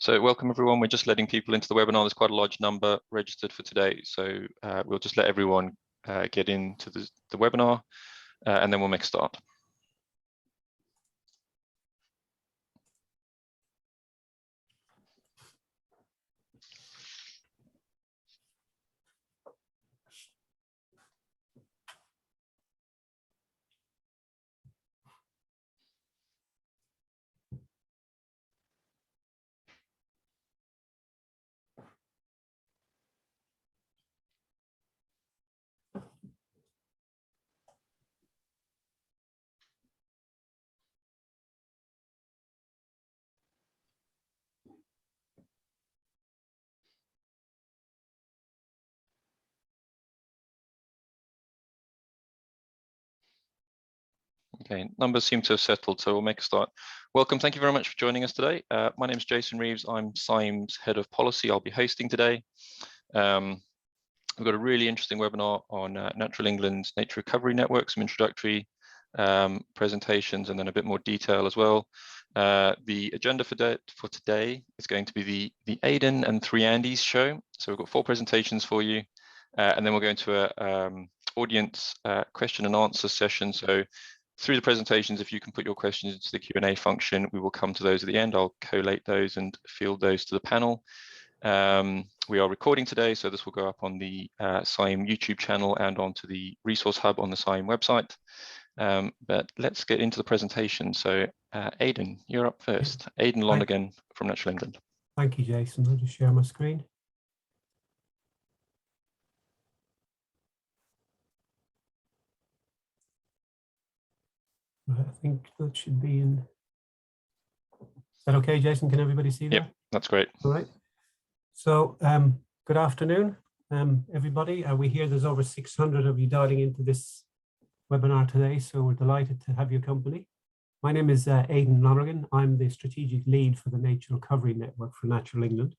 So welcome everyone. We're just letting people into the webinar. There's quite a large number registered for today. So we'll just let everyone get into the webinar and then we'll make a start. Okay, numbers seem to have settled, so we'll make a start. Welcome, thank you very much for joining us today. My name is Jason Reeves, I'm SIME's Head of Policy. I'll be hosting today. We've got a really interesting webinar on Natural England's Nature Recovery Network, some introductory presentations and then a bit more detail as well. The agenda for today is going to be the Aidan and 3 Andys show. So we've got 4 presentations for you, and then we'll go into a audience question and answer session. So through the presentations, if you can put your questions into the Q&A function, we will come to those at the end. I'll collate those and field those to the panel. We are recording today, so this will go up on the SIME YouTube channel and onto the resource hub on the SIME website. But let's get into the presentation. So Aidan, you're up first. Aidan Lonergan from Natural England. Thank you, Jason. I'll just share my screen. Right, I think that should be in. Is that okay, Jason? Can everybody see that? Yep, that's great. All right. So good afternoon, everybody. We hear there's over 600 of you dialing into this webinar today, so we're delighted to have your company. My name is Aidan Lonergan. I'm the strategic lead for the Nature Recovery Network for Natural England.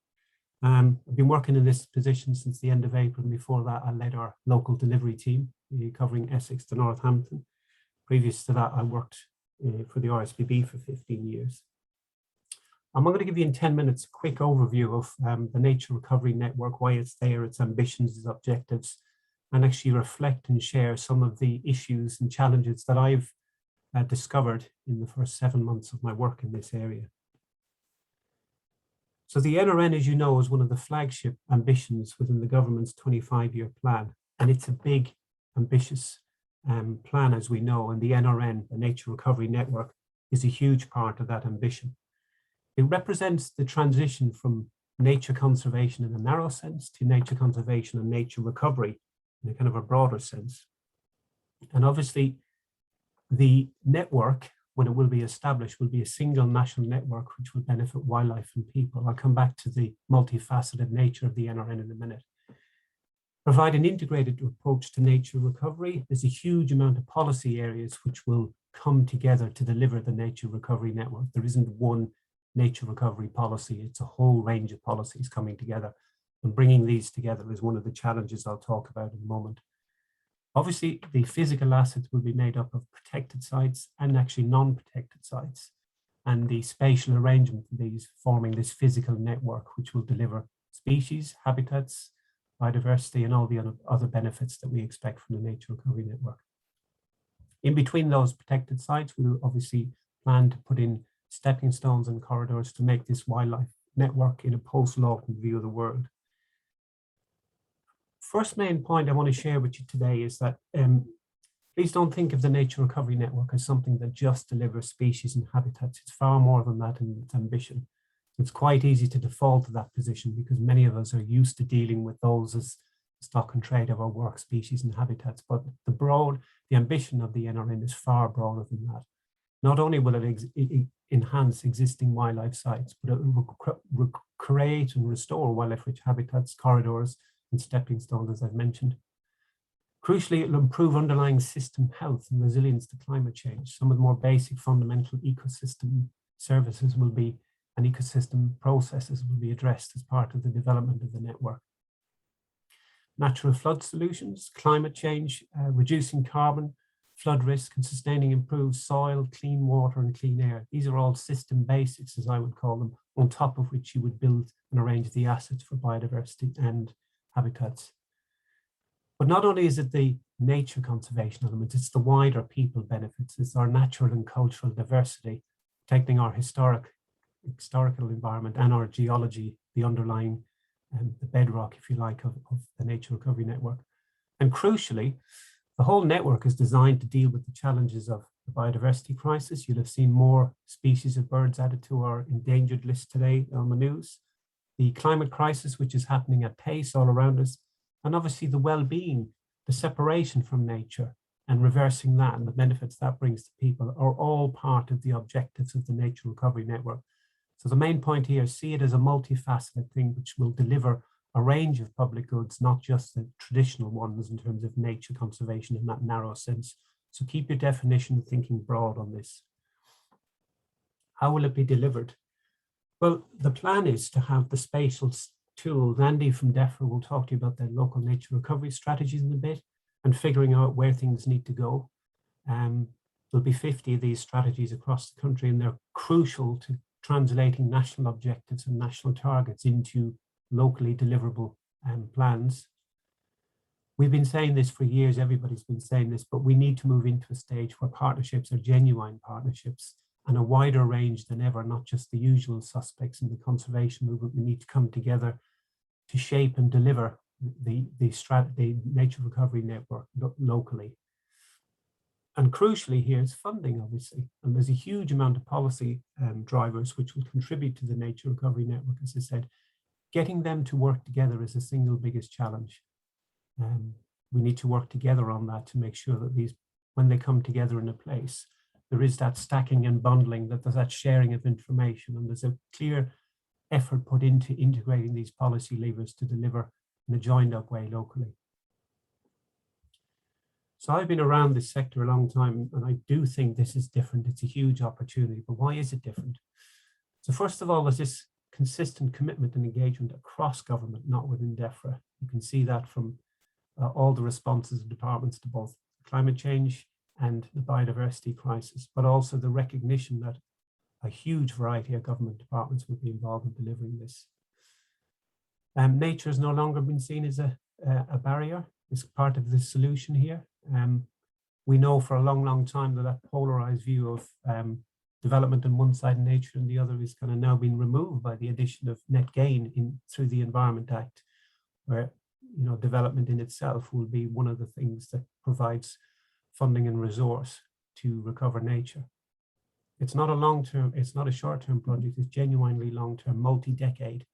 I've been working in this position since the end of April, and before that I led our local delivery team covering Essex to Northampton. Previous to that, I worked for the RSPB for 15 years. I'm going to give you in 10 minutes a quick overview of the Nature Recovery Network, why it's there, its ambitions, its objectives, and actually reflect and share some of the issues and challenges that I've discovered in the first 7 months of my work in this area. So the NRN, as you know, is one of the flagship ambitions within the government's 25-year plan, and it's a big, ambitious plan, as we know, and the NRN, the Nature Recovery Network, is a huge part of that ambition. It represents the transition from nature conservation in a narrow sense to nature conservation and nature recovery in a kind of a broader sense. And obviously, the network, when it will be established, will be a single national network which will benefit wildlife and people. I'll come back to the multifaceted nature of the NRN in a minute. Provide an integrated approach to nature recovery. There's a huge amount of policy areas which will come together to deliver the Nature Recovery Network. There isn't one nature recovery policy, it's a whole range of policies coming together. And bringing these together is one of the challenges I'll talk about in a moment. Obviously, the physical assets will be made up of protected sites and actually non-protected sites. And the spatial arrangement of these forming this physical network, which will deliver species, habitats, biodiversity, and all the other benefits that we expect from the Nature Recovery Network. In between those protected sites, we will obviously plan to put in stepping stones and corridors to make this wildlife network in a post-Lawton view of the world. First main point I want to share with you today is that please don't think of the Nature Recovery Network as something that just delivers species and habitats. It's far more than that in its ambition. It's quite easy to default to that position because many of us are used to dealing with those as stock and trade of our work, species and habitats. But the ambition of the NRN is far broader than that. Not only will it enhance existing wildlife sites, but it will create and restore wildlife-rich habitats, corridors, and stepping stones, as I've mentioned. Crucially, it will improve underlying system health and resilience to climate change. Some of the more basic fundamental ecosystem services will be, and ecosystem processes will be addressed as part of the development of the network. Natural flood solutions, climate change, reducing carbon, flood risk, and sustaining improved soil, clean water, and clean air. These are all system basics, as I would call them, on top of which you would build and arrange the assets for biodiversity and habitats. But not only is it the nature conservation element, it's the wider people benefits. It's our natural and cultural diversity, protecting our historical environment and our geology, the underlying, the bedrock, if you like, of the nature recovery network. And crucially, the whole network is designed to deal with the challenges of the biodiversity crisis. You'll have seen more species of birds added to our endangered list today on the news. The climate crisis, which is happening at pace all around us, and obviously the well-being, the separation from nature and reversing that and the benefits that brings to people are all part of the objectives of the nature recovery network. So the main point here is see it as a multifaceted thing which will deliver a range of public goods, not just the traditional ones in terms of nature conservation in that narrow sense. So keep your definition thinking broad on this. How will it be delivered? Well, the plan is to have the spatial tools. Andy from Defra will talk to you about the local nature recovery strategies in a bit and figuring out where things need to go. There'll be 50 of these strategies across the country, and they're crucial to translating national objectives and national targets into locally deliverable plans. We've been saying this for years, everybody's been saying this, but we need to move into a stage where partnerships are genuine partnerships and a wider range than ever, not just the usual suspects in the conservation movement. We need to come together to shape and deliver the nature recovery network locally. And crucially here is funding, obviously, and there's a huge amount of policy drivers which will contribute to the nature recovery network. As I said, getting them to work together is the single biggest challenge. We need to work together on that to make sure that these, when they come together in a place, there is that stacking and bundling, that there's that sharing of information, and there's a clear effort put into integrating these policy levers to deliver in a joined up way locally. So I've been around this sector a long time, and I do think this is different. It's a huge opportunity, but why is it different? So first of all, there's this consistent commitment and engagement across government, not within Defra. You can see that from all the responses of departments to both climate change and the biodiversity crisis, but also the recognition that a huge variety of government departments will be involved in delivering this. Nature has no longer been seen as a barrier. It's part of the solution here. We know for a long, long time that that polarized view of development on one side and nature and the other is kind of now being removed by the addition of net gain through the Environment Act, where development in itself will be one of the things that provides funding and resource to recover nature. It's not a long-term, it's not a short-term project, it's genuinely long-term, multi-decade,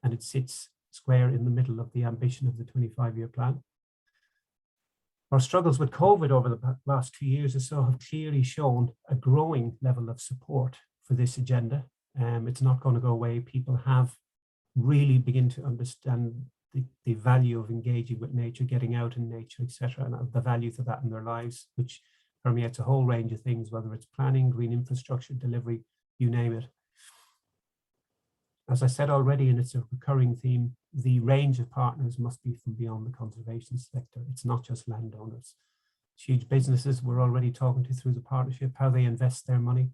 and it sits square in the middle of the ambition of the 25-year plan. Our struggles with COVID over the last 2 years or so have clearly shown a growing level of support for this agenda. It's not going to go away. People have really begun to understand the value of engaging with nature, getting out in nature, etc., and the value to that in their lives, which permeates a whole range of things, whether it's planning, green infrastructure, delivery, you name it. As I said already, and it's a recurring theme, the range of partners must be from beyond the conservation sector. It's not just landowners. It's huge businesses we're already talking to through the partnership, how they invest their money,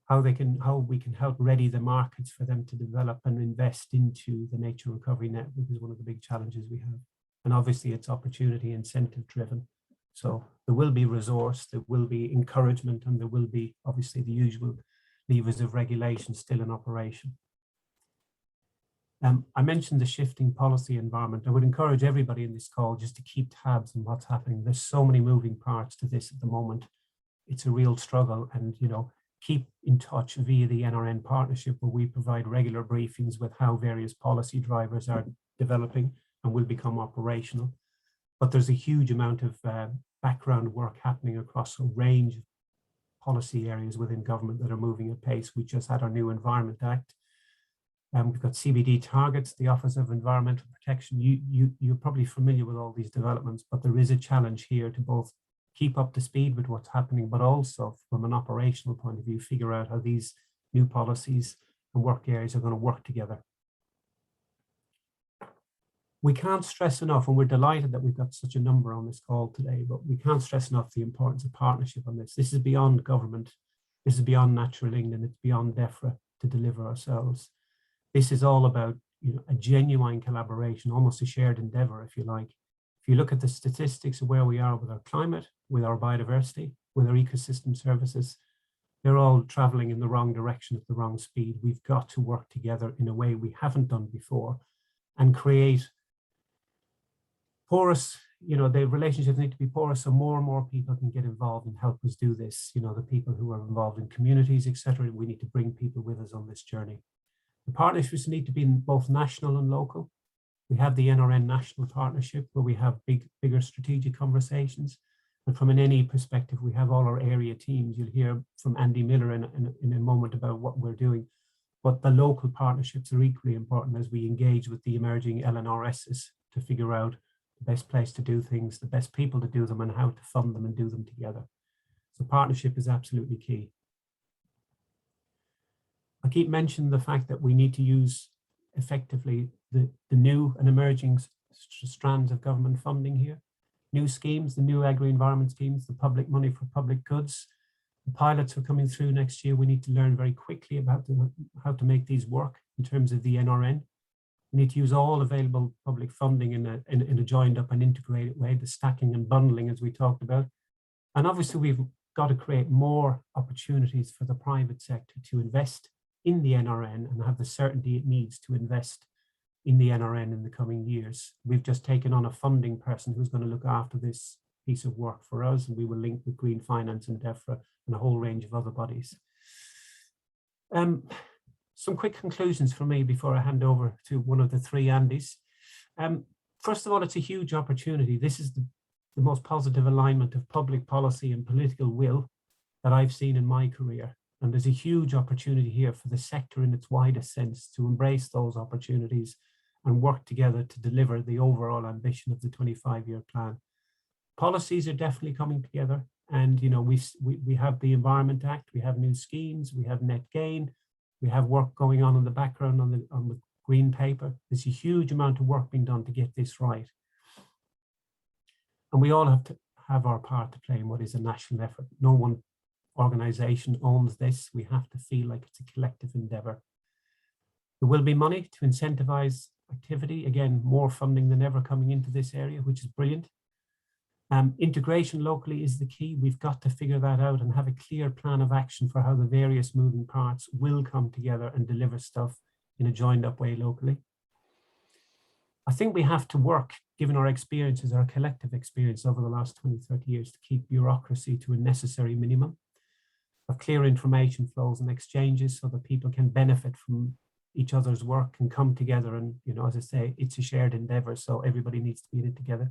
how we can help ready the markets for them to develop and invest into the nature recovery network is one of the big challenges we have. And obviously it's opportunity incentive driven. So there will be resource, there will be encouragement, and there will be obviously the usual levers of regulation still in operation. I mentioned the shifting policy environment. I would encourage everybody in this call just to keep tabs on what's happening. There's so many moving parts to this at the moment. It's a real struggle, and keep in touch via the NRN partnership, where we provide regular briefings with how various policy drivers are developing and will become operational. But there's a huge amount of background work happening across a range of policy areas within government that are moving at pace. We just had our new Environment Act. We've got CBD targets, the Office of Environmental Protection. You're probably familiar with all these developments, but there is a challenge here to both keep up to speed with what's happening, but also from an operational point of view, figure out how these new policies and work areas are going to work together. We can't stress enough, and we're delighted that we've got such a number on this call today, but we can't stress enough the importance of partnership on this. This is beyond government. This is beyond Natural England. It's beyond Defra. to deliver ourselves. This is all about, you know, a genuine collaboration, almost a shared endeavor, if you like. If you look at the statistics of where we are with our climate, with our biodiversity, with our ecosystem services, they're all traveling in the wrong direction at the wrong speed. We've got to work together in a way we haven't done before and create porous, you know, the relationships need to be porous so more and more people can get involved and help us do this. You know, the people who are involved in communities, etc. We need to bring people with us on this journey. The partnerships need to be both national and local. We have the NRN National Partnership where we have bigger strategic conversations. And from an NE perspective, we have all our area teams. You'll hear from Andy Millar in a moment about what we're doing. But the local partnerships are equally important as we engage with the emerging LNRSs to figure out the best place to do things, the best people to do them, and how to fund them and do them together. So partnership is absolutely key. I keep mentioning the fact that we need to use effectively the new and emerging strands of government funding here. New schemes, the new agri-environment schemes, the public money for public goods. The pilots are coming through next year. We need to learn very quickly about how to make these work in terms of the NRN. We need to use all available public funding in a joined up and integrated way, the stacking and bundling as we talked about. And obviously we've got to create more opportunities for the private sector to invest in the NRN and have the certainty it needs to invest in the NRN in the coming years. We've just taken on a funding person who's going to look after this piece of work for us, and we will link with Green Finance and Defra and a whole range of other bodies. Some quick conclusions for me before I hand over to one of the three Andys. First of all, it's a huge opportunity. This is the most positive alignment of public policy and political will that I've seen in my career. And there's a huge opportunity here for the sector in its widest sense to embrace those opportunities and work together to deliver the overall ambition of the 25-year plan. Policies are definitely coming together. And, you know, we have the Environment Act, we have new schemes, we have net gain, we have work going on in the background on the green paper. There's a huge amount of work being done to get this right. And we all have to have our part to play in what is a national effort. No one organization owns this. We have to feel like it's a collective endeavor. There will be money to incentivize activity. Again, more funding than ever coming into this area, which is brilliant. Integration locally is the key. We've got to figure that out and have a clear plan of action for how the various moving parts will come together and deliver stuff in a joined up way locally. I think we have to work, given our experiences, our collective experience over the last 20, 30 years, to keep bureaucracy to a necessary minimum, of clear information flows and exchanges so that people can benefit from each other's work and come together. And, you know, as I say, it's a shared endeavor, so everybody needs to be in it together.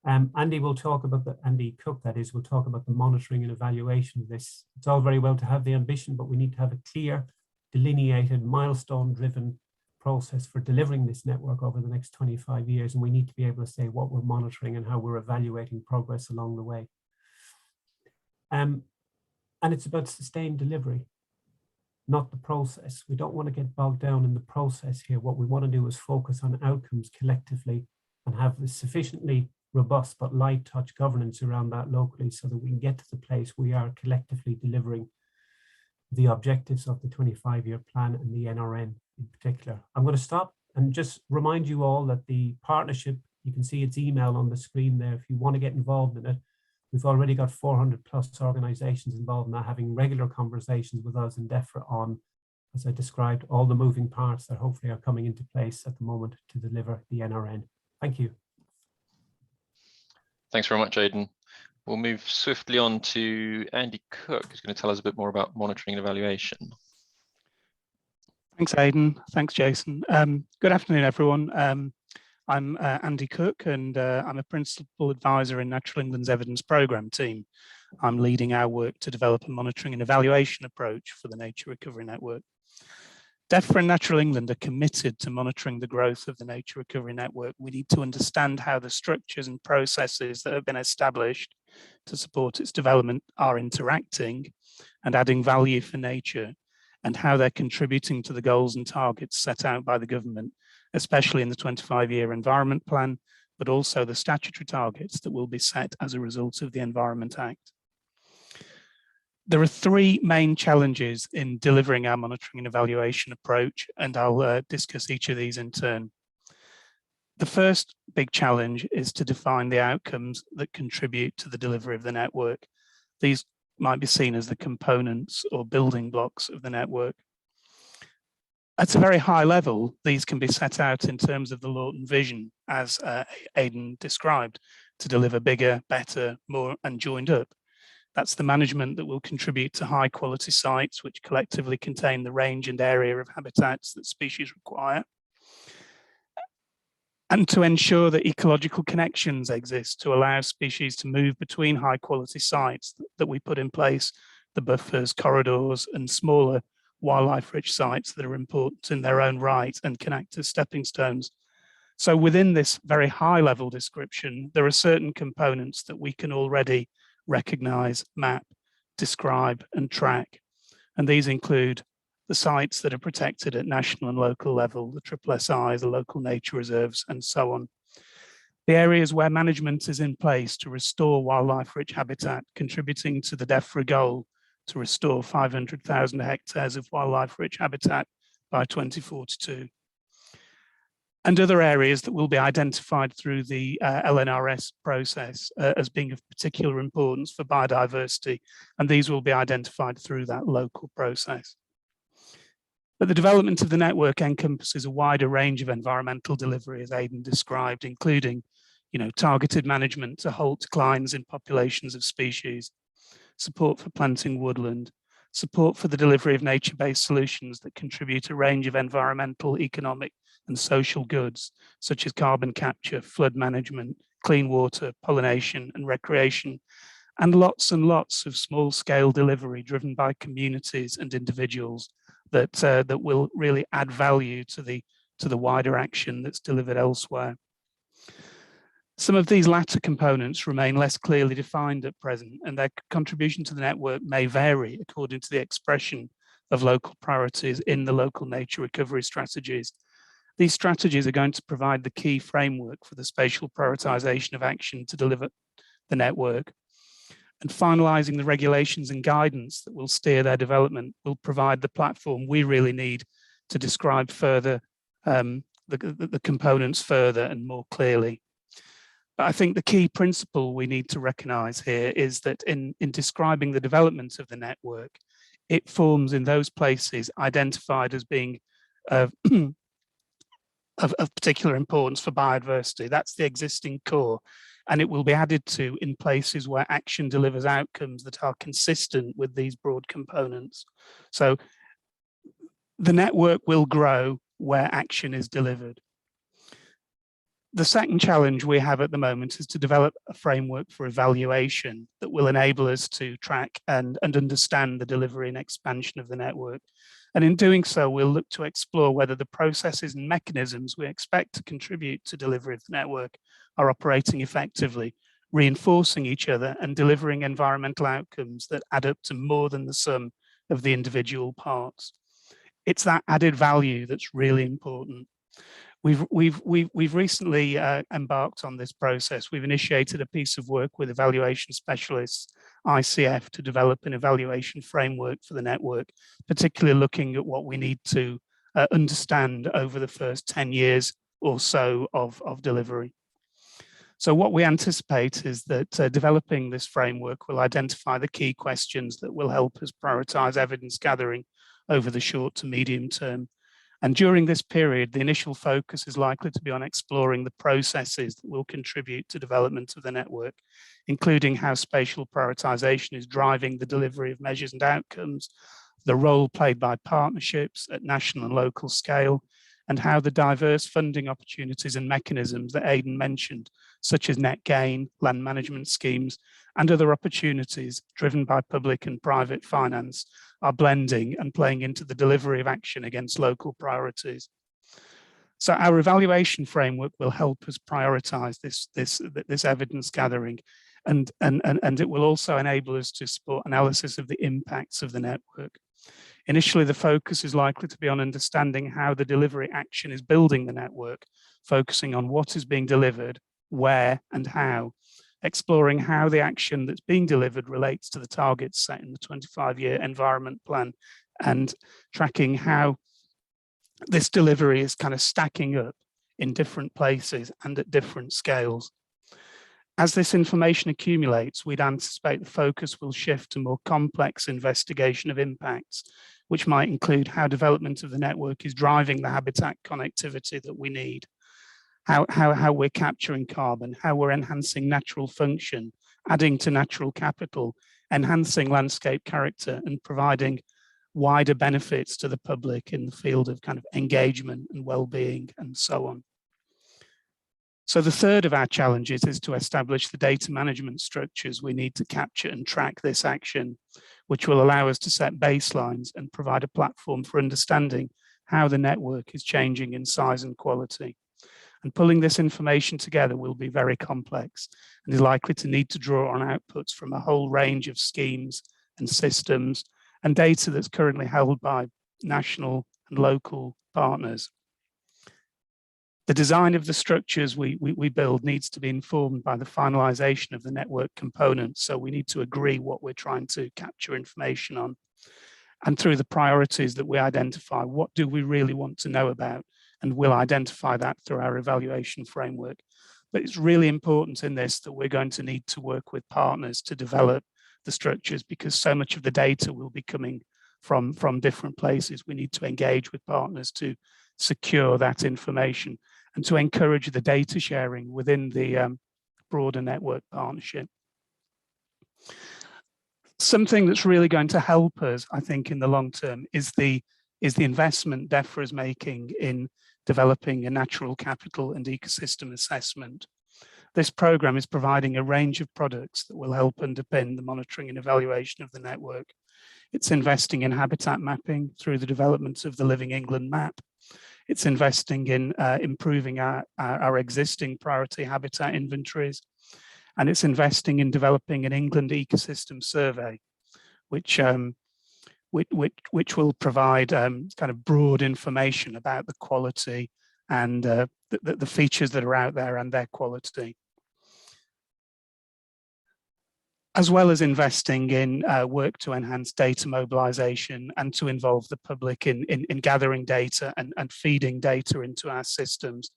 Andy will talk about Andy Cooke, that is, will talk about the monitoring and evaluation of this. It's all very well to have the ambition, but we need to have a clear, delineated, milestone-driven process for delivering this network over the next 25 years. And we need to be able to say what we're monitoring and how we're evaluating progress along the way. And it's about sustained delivery, not the process. We don't want to get bogged down in the process here. What we want to do is focus on outcomes collectively and have this sufficiently robust but light touch governance around that locally so that we can get to the place we are collectively delivering the objectives of the 25-year plan and the NRN in particular. I'm going to stop and just remind you all that the partnership, you can see its email on the screen there if you want to get involved in it. We've already got 400 plus organizations involved now having regular conversations with us in Defra on, as I described, all the moving parts that hopefully are coming into place at the moment to deliver the NRN. Thank you. Thanks very much, Aidan. We'll move swiftly on to Andy Cooke, who's going to tell us a bit more about monitoring and evaluation. Thanks, Aidan. Thanks, Jason. Good afternoon, everyone. I'm Andy Cooke, and I'm a Principal Advisor in Natural England's Evidence Programme team. I'm leading our work to develop a monitoring and evaluation approach for the Nature Recovery Network. Defra and Natural England are committed to monitoring the growth of the Nature Recovery Network. We need to understand how the structures and processes that have been established to support its development are interacting and adding value for nature, and how they're contributing to the goals and targets set out by the government, especially in the 25-year Environment Plan, but also the statutory targets that will be set as a result of the Environment Act. There are three main challenges in delivering our monitoring and evaluation approach, and I'll discuss each of these in turn. The first big challenge is to define the outcomes that contribute to the delivery of the network. These might be seen as the components or building blocks of the network. At a very high level, these can be set out in terms of the Lawton vision, as Aidan described, to deliver bigger, better, more, and joined up. That's the management that will contribute to high quality sites, which collectively contain the range and area of habitats that species require. And to ensure that ecological connections exist to allow species to move between high quality sites that we put in place, the buffers, corridors, and smaller wildlife rich sites that are important in their own right and can act as stepping stones. So within this very high level description, there are certain components that we can already recognize, map, describe, and track. And these include the sites that are protected at national and local level, the SSSI, the local nature reserves, and so on. The areas where management is in place to restore wildlife-rich habitat, contributing to the Defra goal to restore 500,000 hectares of wildlife-rich habitat by 2042. And other areas that will be identified through the LNRS process as being of particular importance for biodiversity, and these will be identified through that local process. But the development of the network encompasses a wider range of environmental delivery, as Aidan described, including, targeted management to halt declines in populations of species, support for planting woodland, support for the delivery of nature-based solutions that contribute a range of environmental, economic, and social goods, such as carbon capture, flood management, clean water, pollination, and recreation, and lots of small-scale delivery driven by communities and individuals that will really add value to the wider action that's delivered elsewhere. Some of these latter components remain less clearly defined at present, and their contribution to the network may vary according to the expression of local priorities in the local nature recovery strategies. These strategies are going to provide the key framework for the spatial prioritization of action to deliver the network. And finalizing the regulations and guidance that will steer their development will provide the platform we really need to describe further the components further and more clearly. But I think the key principle we need to recognize here is that in describing the development of the network, it forms in those places identified as being of particular importance for biodiversity. That's the existing core. And it will be added to in places where action delivers outcomes that are consistent with these broad components. So the network will grow where action is delivered. The second challenge we have at the moment is to develop a framework for evaluation that will enable us to track and understand the delivery and expansion of the network. And in doing so, we'll look to explore whether the processes and mechanisms we expect to contribute to delivery of the network are operating effectively, reinforcing each other and delivering environmental outcomes that add up to more than the sum of the individual parts. It's that added value that's really important. We've recently embarked on this process. We've initiated a piece of work with evaluation specialists, ICF, to develop an evaluation framework for the network, particularly looking at what we need to understand over the first 10 years or so of delivery. So what we anticipate is that developing this framework will identify the key questions that will help us prioritize evidence gathering over the short to medium term. And during this period, the initial focus is likely to be on exploring the processes that will contribute to development of the network, including how spatial prioritization is driving the delivery of measures and outcomes, the role played by partnerships at national and local scale, and how the diverse funding opportunities and mechanisms that Aidan mentioned, such as net gain, land management schemes, and other opportunities driven by public and private finance, are blending and playing into the delivery of action against local priorities. So our evaluation framework will help us prioritize this evidence gathering, and it will also enable us to support analysis of the impacts of the network. Initially, the focus is likely to be on understanding how the delivery action is building the network, focusing on what is being delivered, where and how, exploring how the action that's being delivered relates to the targets set in the 25-year environment plan, and tracking how this delivery is kind of stacking up in different places and at different scales. As this information accumulates, we'd anticipate the focus will shift to more complex investigation of impacts, which might include how development of the network is driving the habitat connectivity that we need, how we're capturing carbon, how we're enhancing natural function, adding to natural capital, enhancing landscape character, and providing wider benefits to the public in the field of kind of engagement and well-being and so on. So the third of our challenges is to establish the data management structures we need to capture and track this action, which will allow us to set baselines and provide a platform for understanding how the network is changing in size and quality. And pulling this information together will be very complex and is likely to need to draw on outputs from a whole range of schemes and systems and data that's currently held by national and local partners. The design of the structures we build needs to be informed by the finalization of the network components. So we need to agree what we're trying to capture information on. And through the priorities that we identify, what do we really want to know about? And we'll identify that through our evaluation framework. But it's really important in this that we're going to need to work with partners to develop the structures, because so much of the data will be coming from different places. We need to engage with partners to secure that information and to encourage the data sharing within the broader network partnership. Something that's really going to help us, I think, in the long term is the investment Defra is making in developing a natural capital and ecosystem assessment. This program is providing a range of products that will help underpin the monitoring and evaluation of the network. It's investing in habitat mapping through the development of the Living England map. It's investing in improving our existing priority habitat inventories. And it's investing in developing an England ecosystem survey, which will provide kind of broad information about the quality and the features that are out there and their quality. As well as investing in work to enhance data mobilization and to involve the public in gathering data and feeding data into our systems.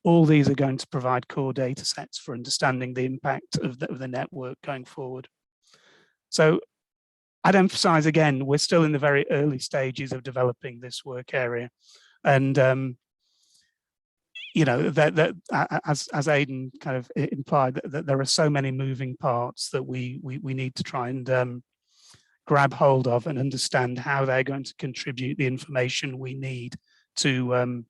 All these are going to provide core data sets for understanding the impact of the network going forward. So I'd emphasize again, we're still in the very early stages of developing this work area. And you know, as Aidan kind of implied, that there are so many moving parts that we need to try and grab hold of and understand how they're going to contribute the information we need to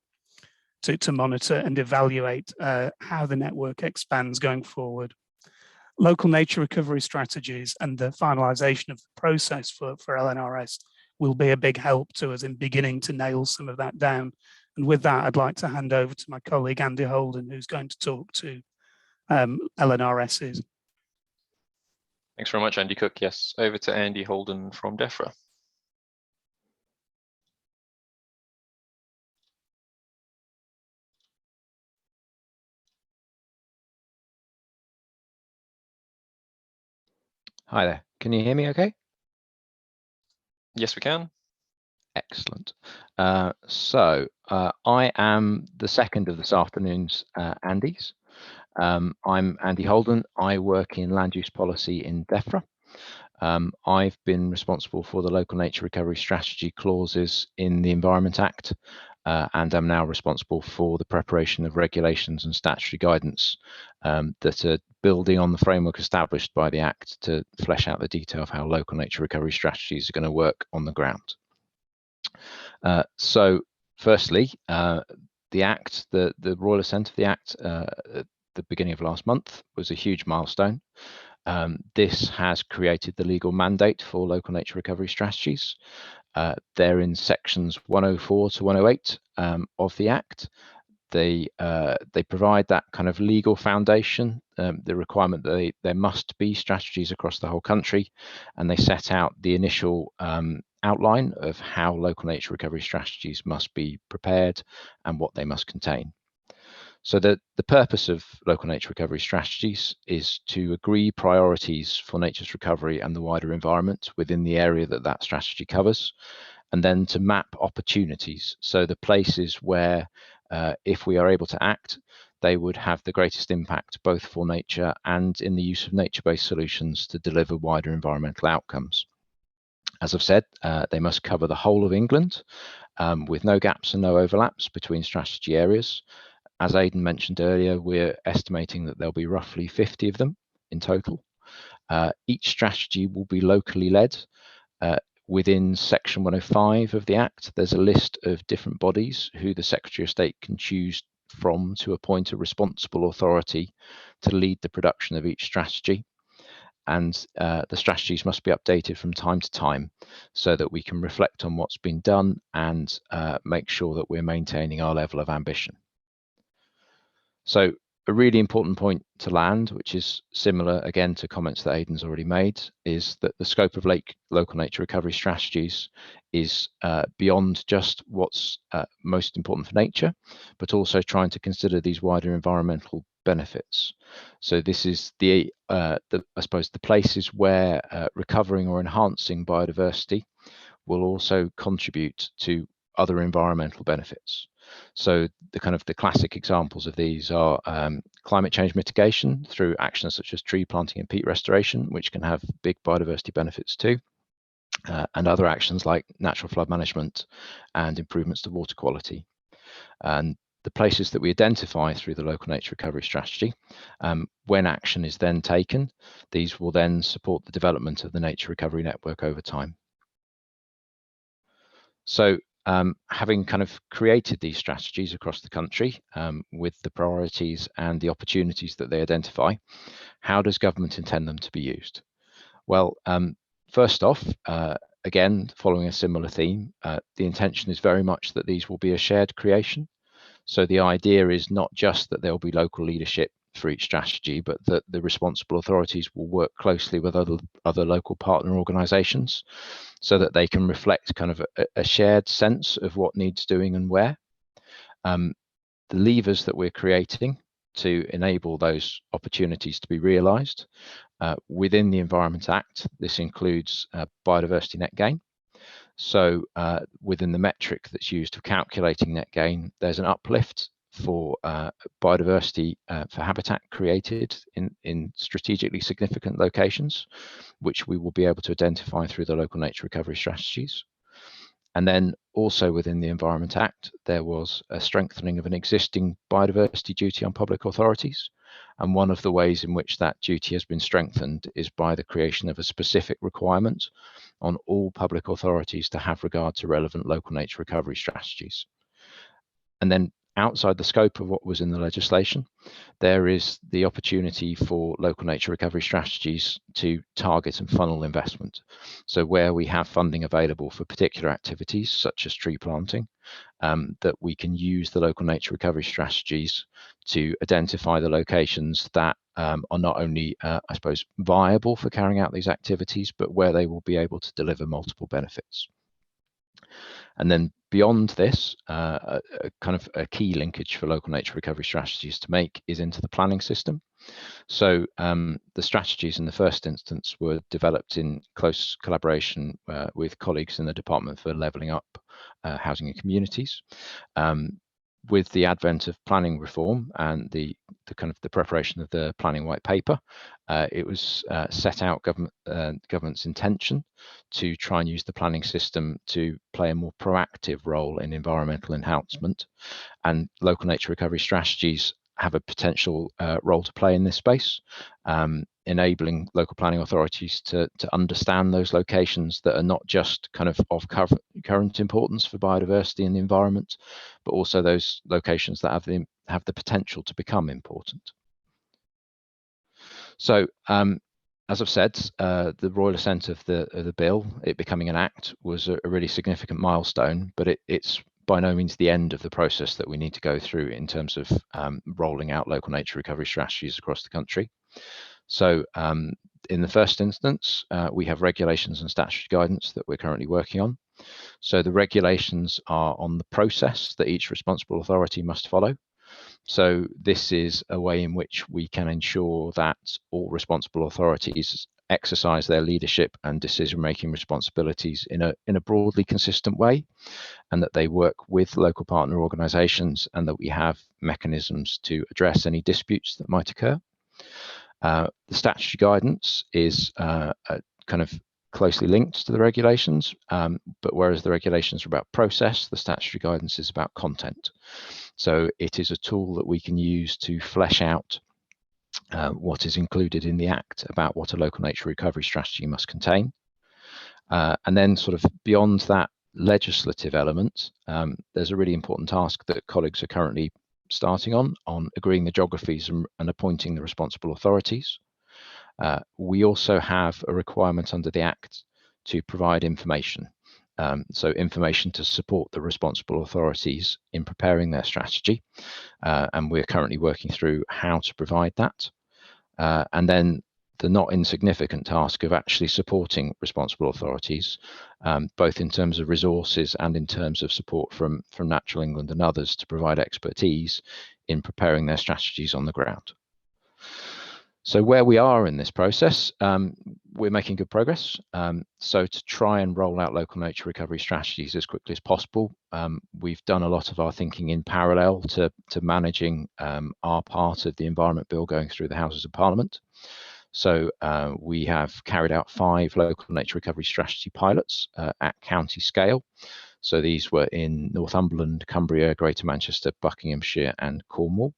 monitor and evaluate how the network expands going forward. Local nature recovery strategies and the finalization of the process for LNRS will be a big help to us in beginning to nail some of that down. And with that, I'd like to hand over to my colleague, Andy Holden, who's going to talk to LNRSs. Thanks very much, Andy Cooke. Yes, over to Andy Holden from Defra. Hi there, can you hear me okay? Yes, we can. Excellent. So I am the second of this afternoon's Andys. I'm Andy Holden. I work in land use policy in Defra. I've been responsible for the local nature recovery strategy clauses in the Environment Act, and I'm now responsible for the preparation of regulations and statutory guidance that are building on the framework established by the Act to flesh out the detail of how local nature recovery strategies are going to work on the ground. So firstly, the Act, the Royal Assent of the Act at the beginning of last month was a huge milestone. This has created the legal mandate for local nature recovery strategies. They're in sections 104 to 108 of the Act. They provide that kind of legal foundation, the requirement that there must be strategies across the whole country, and they set out the initial outline of how local nature recovery strategies must be prepared and what they must contain. So the purpose of local nature recovery strategies is to agree priorities for nature's recovery and the wider environment within the area that that strategy covers, and then to map opportunities. So the places where, if we are able to act, they would have the greatest impact both for nature and in the use of nature-based solutions to deliver wider environmental outcomes. As I've said, they must cover the whole of England with no gaps and no overlaps between strategy areas. As Aidan mentioned earlier, we're estimating that there'll be roughly 50 of them in total. Each strategy will be locally led. Within Section 105 of the Act, there's a list of different bodies who the Secretary of State can choose from to appoint a responsible authority to lead the production of each strategy. And the strategies must be updated from time to time so that we can reflect on what's been done and make sure that we're maintaining our level of ambition. So a really important point to land, which is similar again to comments that Aidan's already made, is that the scope of local nature recovery strategies is beyond just what's most important for nature, but also trying to consider these wider environmental benefits. So this is I suppose the places where recovering or enhancing biodiversity will also contribute to other environmental benefits. So the classic examples of these are climate change mitigation through actions such as tree planting and peat restoration, which can have big biodiversity benefits too, and other actions like natural flood management and improvements to water quality. And the places that we identify through the local nature recovery strategy, when action is then taken, these will then support the development of the nature recovery network over time. So having created these strategies across the country with the priorities and the opportunities that they identify, how does government intend them to be used? Well, first off, again, following a similar theme, the intention is very much that these will be a shared creation. So the idea is not just that there will be local leadership for each strategy, but that the responsible authorities will work closely with other local partner organisations so that they can reflect a shared sense of what needs doing and where. The levers that we're creating to enable those opportunities to be realised within the Environment Act, this includes Biodiversity Net Gain. So within the metric that's used for calculating net gain, there's an uplift for biodiversity for habitat created in strategically significant locations, which we will be able to identify through the local nature recovery strategies. And then also within the Environment Act, there was a strengthening of an existing biodiversity duty on public authorities. And one of the ways in which that duty has been strengthened is by the creation of a specific requirement on all public authorities to have regard to relevant local nature recovery strategies. And then outside the scope of what was in the legislation, there is the opportunity for local nature recovery strategies to target and funnel investment. So where we have funding available for particular activities such as tree planting, that we can use the local nature recovery strategies to identify the locations that are not only, I suppose, viable for carrying out these activities, but where they will be able to deliver multiple benefits. And then beyond this, a key linkage for local nature recovery strategies to make is into the planning system. So the strategies in the first instance were developed in close collaboration with colleagues in the Department for Levelling Up Housing and Communities. With the advent of planning reform and the preparation of the planning white paper, it was set out government's intention to try and use the planning system to play a more proactive role in environmental enhancement, and local nature recovery strategies have a potential role to play in this space, enabling local planning authorities to understand those locations that are not just of current importance for biodiversity and the environment, but also those locations that have the potential to become important. So as I've said, the royal assent of the bill, it becoming an act, was a really significant milestone, but it's by no means the end of the process that we need to go through in terms of rolling out local nature recovery strategies across the country. So in the first instance, we have regulations and statutory guidance that we're currently working on. So the regulations are on the process that each responsible authority must follow. So this is a way in which we can ensure that all responsible authorities exercise their leadership and decision-making responsibilities in a broadly consistent way, and that they work with local partner organisations, and that we have mechanisms to address any disputes that might occur. The statutory guidance is kind of closely linked to the regulations, but whereas the regulations are about process, the statutory guidance is about content. So it is a tool that we can use to flesh out what is included in the Act about what a local nature recovery strategy must contain. And then sort of beyond that legislative element, there's a really important task that colleagues are currently starting on agreeing the geographies and appointing the responsible authorities. We also have a requirement under the Act to provide information. So information to support the responsible authorities in preparing their strategy. And we're currently working through how to provide that. And then the not insignificant task of actually supporting responsible authorities, both in terms of resources and in terms of support from Natural England and others to provide expertise in preparing their strategies on the ground. So where we are in this process, we're making good progress. So to try and roll out local nature recovery strategies as quickly as possible, we've done a lot of our thinking in parallel to managing our part of the Environment Bill going through the Houses of Parliament. So we have carried out 5 local nature recovery strategy pilots at county scale. So these were in Northumberland, Cumbria, Greater Manchester, Buckinghamshire and Cornwall,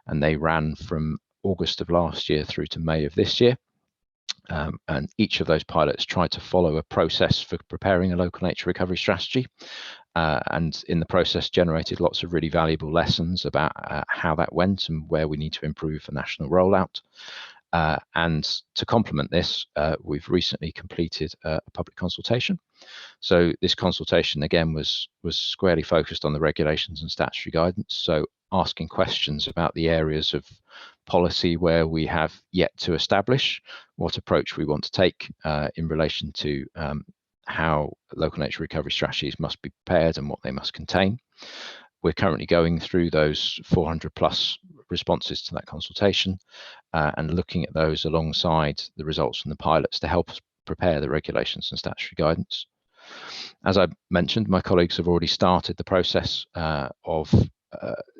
and they ran from August of last year through to May of this year. And each of those pilots tried to follow a process for preparing a local nature recovery strategy, and in the process generated lots of really valuable lessons about how that went and where we need to improve for national rollout. And to complement this, we've recently completed a public consultation. So this consultation again was squarely focused on the regulations and statutory guidance, so asking questions about the areas of policy where we have yet to establish what approach we want to take in relation to how local nature recovery strategies must be prepared and what they must contain. We're currently going through those 400 plus responses to that consultation and looking at those alongside the results from the pilots to help us prepare the regulations and statutory guidance. As I mentioned, my colleagues have already started the process of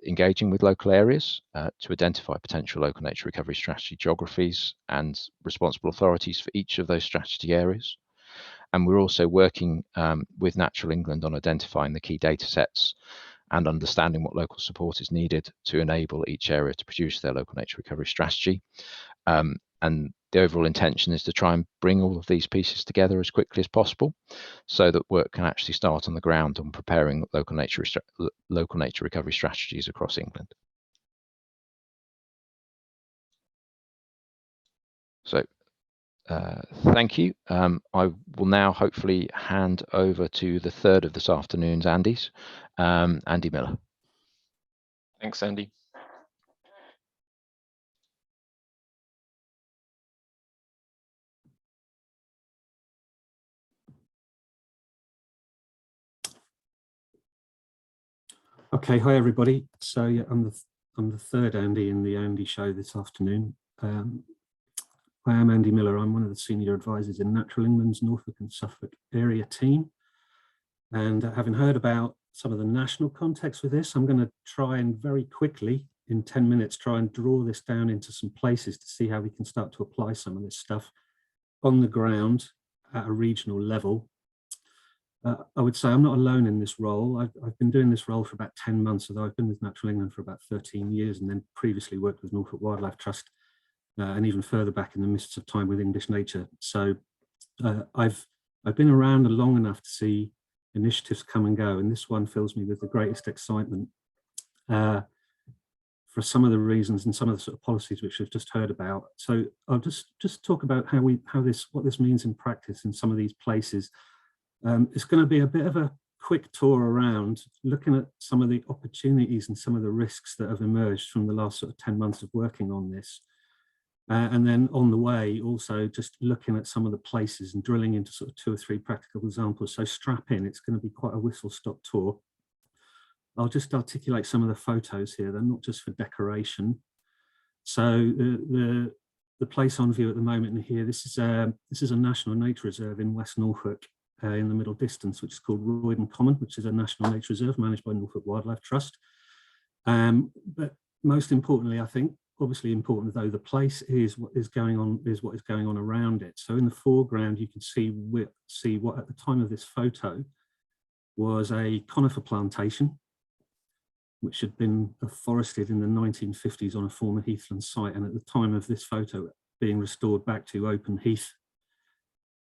engaging with local areas to identify potential local nature recovery strategy geographies and responsible authorities for each of those strategy areas. And we're also working with Natural England on identifying the key data sets and understanding what local support is needed to enable each area to produce their local nature recovery strategy. And the overall intention is to try and bring all of these pieces together as quickly as possible so that work can actually start on the ground on preparing local nature recovery strategies across England. So thank you. I will now hopefully hand over to the third of this afternoon's Andys, Andy Millar. Thanks, Andy. Okay, hi everybody. So yeah, I'm the third Andy in the Andy show this afternoon. I am Andy Millar. I'm one of the senior advisors in Natural England's Norfolk and Suffolk area team. And having heard about some of the national context with this, I'm going to try and very quickly, in 10 minutes, try and draw this down into some places to see how we can start to apply some of this stuff on the ground at a regional level. I would say I'm not alone in this role. I've been doing this role for about 10 months, although I've been with Natural England for about 13 years and then previously worked with Norfolk Wildlife Trust and even further back in the mists of time with English Nature. So I've been around long enough to see initiatives come and go, and this one fills me with the greatest excitement for some of the reasons and some of the sort of policies which we've just heard about. So I'll just talk about what this means in practice in some of these places. It's going to be a bit of a quick tour around, looking at some of the opportunities and some of the risks that have emerged from the last sort of 10 months of working on this. And then on the way, also just looking at some of the places and drilling into sort of 2 or 3 practical examples. So strap in, it's going to be quite a whistle-stop tour. I'll just articulate some of the photos here. They're not just for decoration. So the place on view at the moment in here, this is a national nature reserve in West Norfolk in the middle distance, which is called Royden Common, which is a national nature reserve managed by Norfolk Wildlife Trust. But most importantly, I think, obviously important though, the place is what is going on around it. So in the foreground, you can see what at the time of this photo was a conifer plantation, which had been forested in the 1950s on a former heathland site, and at the time of this photo being restored back to open heath.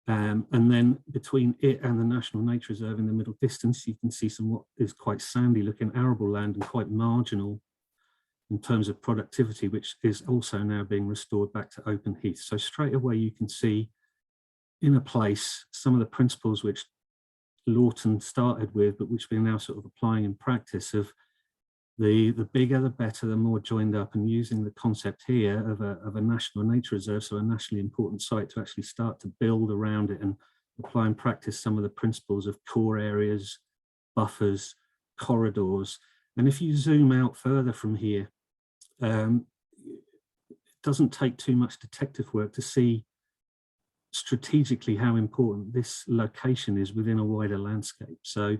And then between it and the National Nature Reserve in the middle distance, you can see some what is quite sandy looking arable land and quite marginal in terms of productivity, which is also now being restored back to open heath. So straight away you can see in a place some of the principles which Lawton started with, but which we're now sort of applying in practice, of the bigger the better, the more joined up, and using the concept here of a national nature reserve, so a nationally important site, to actually start to build around it and apply in practice some of the principles of core areas, buffers, corridors. And if you zoom out further from here, it doesn't take too much detective work to see strategically how important this location is within a wider landscape. So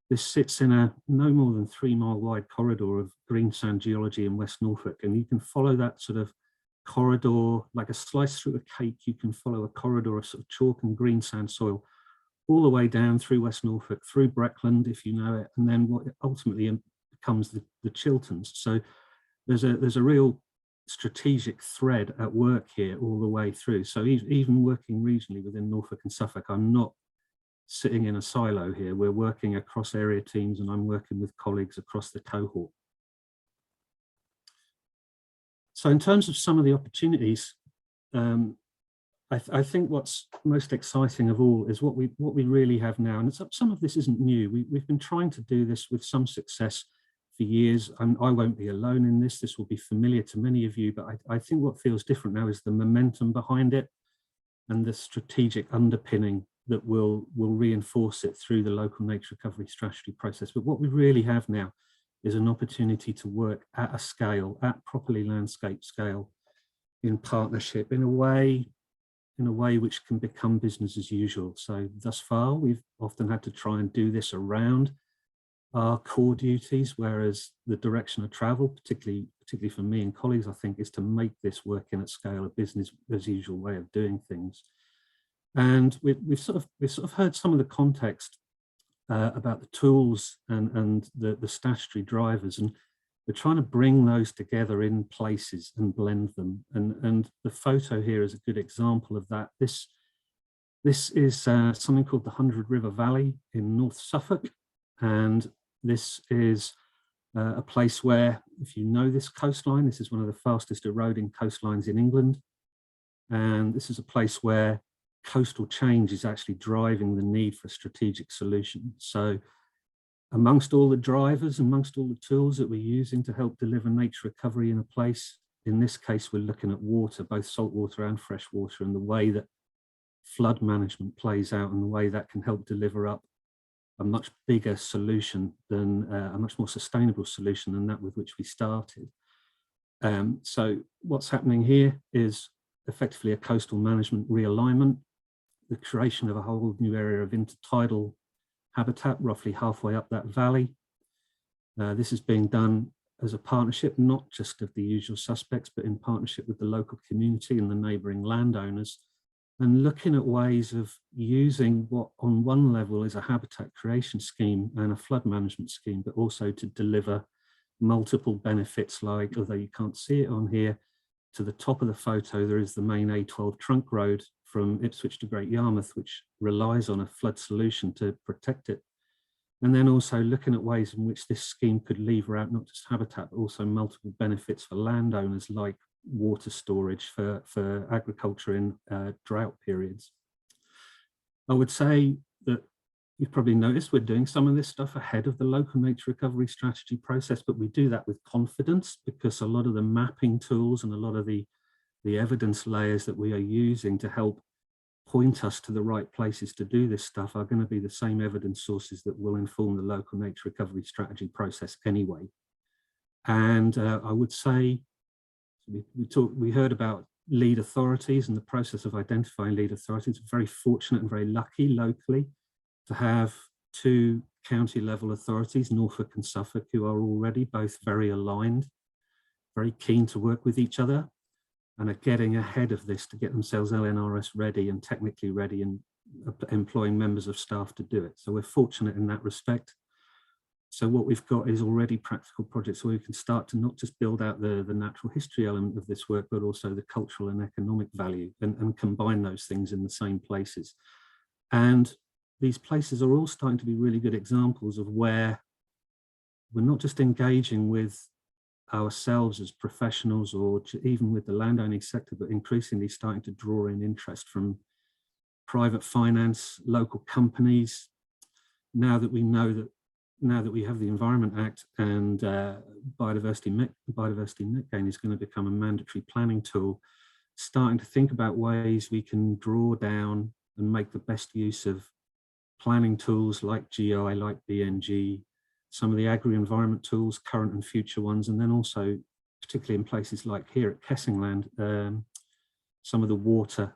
this sits in a no more than 3 mile wide corridor of green sand geology in West Norfolk, and you can follow that sort of corridor like a slice through a cake. You can follow a corridor of sort of chalk and green sand soil all the way down through West Norfolk, through Breckland, if you know it, and then what ultimately becomes the Chilterns. So there's a real strategic thread at work here all the way through. So even working regionally within Norfolk and Suffolk, I'm not sitting in a silo here. We're working across area teams, and I'm working with colleagues across the cohort. So in terms of some of the opportunities, I think what's most exciting of all is what we really have now. And some of this isn't new. We've been trying to do this with some success for years. I won't be alone in this. This will be familiar to many of you, but I think what feels different now is the momentum behind it and the strategic underpinning that will reinforce it through the local nature recovery strategy process. But what we really have now is an opportunity to work at a scale, at properly landscape scale, in partnership, in a way which can become business as usual. So thus far, we've often had to try and do this around our core duties, whereas the direction of travel, particularly for me and colleagues, I think, is to make this work in at scale, a business as usual way of doing things. And we've sort of heard some of the context about the tools and the statutory drivers, and we're trying to bring those together in places and blend them. And the photo here is a good example of that. This is something called the 100 River Valley in North Suffolk, and this is a place where, if you know this coastline, this is one of the fastest eroding coastlines in England, and this is a place where coastal change is actually driving the need for a strategic solution. So amongst all the drivers, amongst all the tools that we're using to help deliver nature recovery in a place, in this case, we're looking at water, both saltwater and freshwater, and the way that flood management plays out and the way that can help deliver up a much bigger solution than a much more sustainable solution than that with which we started. So what's happening here is effectively a coastal management realignment, the creation of a whole new area of intertidal habitat roughly halfway up that valley. This is being done as a partnership, not just of the usual suspects, but in partnership with the local community and the neighbouring landowners, and looking at ways of using what on one level is a habitat creation scheme and a flood management scheme, but also to deliver multiple benefits, like, although you can't see it on here, to the top of the photo, there is the main A12 trunk road from Ipswich to Great Yarmouth, which relies on a flood solution to protect it. And then also looking at ways in which this scheme could lever out not just habitat, but also multiple benefits for landowners, like water storage for agriculture in drought periods. I would say that you've probably noticed we're doing some of this stuff ahead of the local nature recovery strategy process, but we do that with confidence, because a lot of the mapping tools and a lot of the evidence layers that we are using to help point us to the right places to do this stuff are going to be the same evidence sources that will inform the local nature recovery strategy process anyway. And I would say, we heard about lead authorities and the process of identifying lead authorities. Very fortunate and very lucky locally to have two county level authorities, Norfolk and Suffolk, who are already both very aligned, very keen to work with each other, and are getting ahead of this to get themselves LNRS ready and technically ready, and employing members of staff to do it. So we're fortunate in that respect. So what we've got is already practical projects where we can start to not just build out the natural history element of this work, but also the cultural and economic value, and combine those things in the same places. And these places are all starting to be really good examples of where we're not just engaging with ourselves as professionals or even with the landowning sector, but increasingly starting to draw in interest from private finance, local companies. Now that we have the Environment Act and Biodiversity Net Gain is going to become a mandatory planning tool, starting to think about ways we can draw down and make the best use of planning tools like GI, like BNG, some of the agri-environment tools, current and future ones, and then also, particularly in places like here at Kessingland, some of the water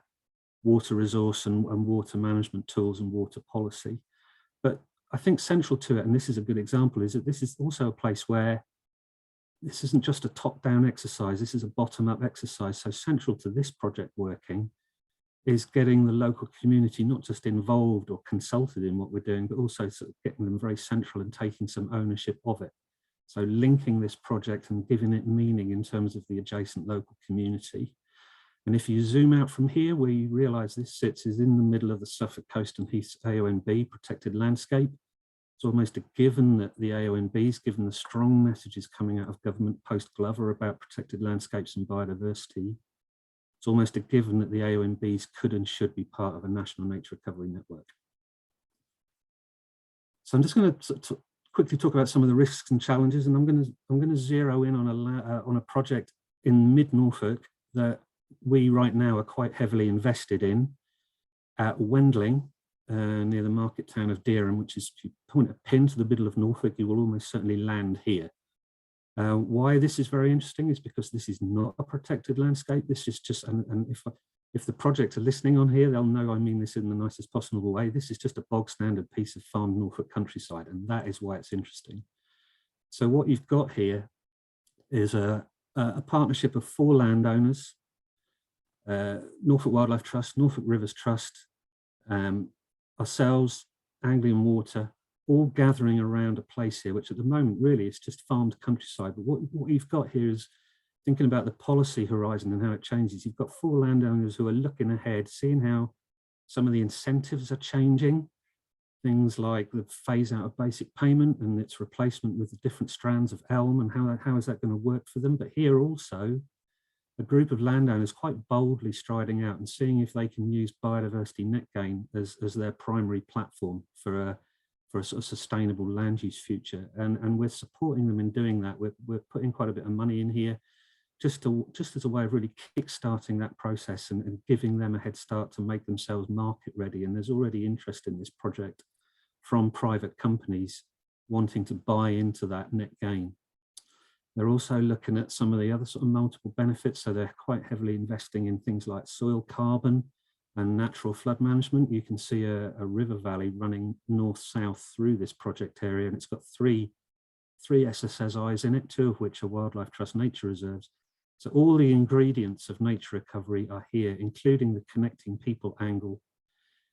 resource and water management tools and water policy. But I think central to it, and this is a good example, is that this is also a place where this isn't just a top-down exercise, this is a bottom-up exercise. So central to this project working is getting the local community not just involved or consulted in what we're doing, but also sort of getting them very central and taking some ownership of it. So linking this project and giving it meaning in terms of the adjacent local community. And if you zoom out from here, where you realise this sits is in the middle of the Suffolk Coast and Heaths AONB protected landscape. It's almost a given that the AONBs, given the strong messages coming out of government post-Glover about protected landscapes and biodiversity, it's almost a given that the AONBs could and should be part of a national nature recovery network. So I'm just going to quickly talk about some of the risks and challenges, and I'm going to zero in on a project in mid-Norfolk that we right now are quite heavily invested in at Wendling, near the market town of Dereham, which is, if you point a pin to the middle of Norfolk, you will almost certainly land here. Why this is very interesting is because this is not a protected landscape. This is just, and if the project are listening on here, they'll know I mean this in the nicest possible way. This is just a bog standard piece of farmed Norfolk countryside, and that is why it's interesting. So what you've got here is a partnership of 4 landowners, Norfolk Wildlife Trust, Norfolk Rivers Trust, ourselves, Anglian Water, all gathering around a place here, which at the moment really is just farmed countryside. But what you've got here is thinking about the policy horizon and how it changes. You've got 4 landowners who are looking ahead, seeing how some of the incentives are changing. Things like the phase out of basic payment and its replacement with the different strands of elm, and how is that going to work for them. But here also, a group of landowners quite boldly striding out and seeing if they can use Biodiversity Net Gain as their primary platform for a sort of sustainable land use future. And we're supporting them in doing that. We're putting quite a bit of money in here just as a way of really kickstarting that process and giving them a head start to make themselves market ready. And there's already interest in this project from private companies wanting to buy into that net gain. They're also looking at some of the other sort of multiple benefits. So they're quite heavily investing in things like soil carbon and natural flood management. You can see a river valley running north-south through this project area, and it's got three SSSIs in it, 2 of which are Wildlife Trust nature reserves. So all the ingredients of nature recovery are here, including the connecting people angle.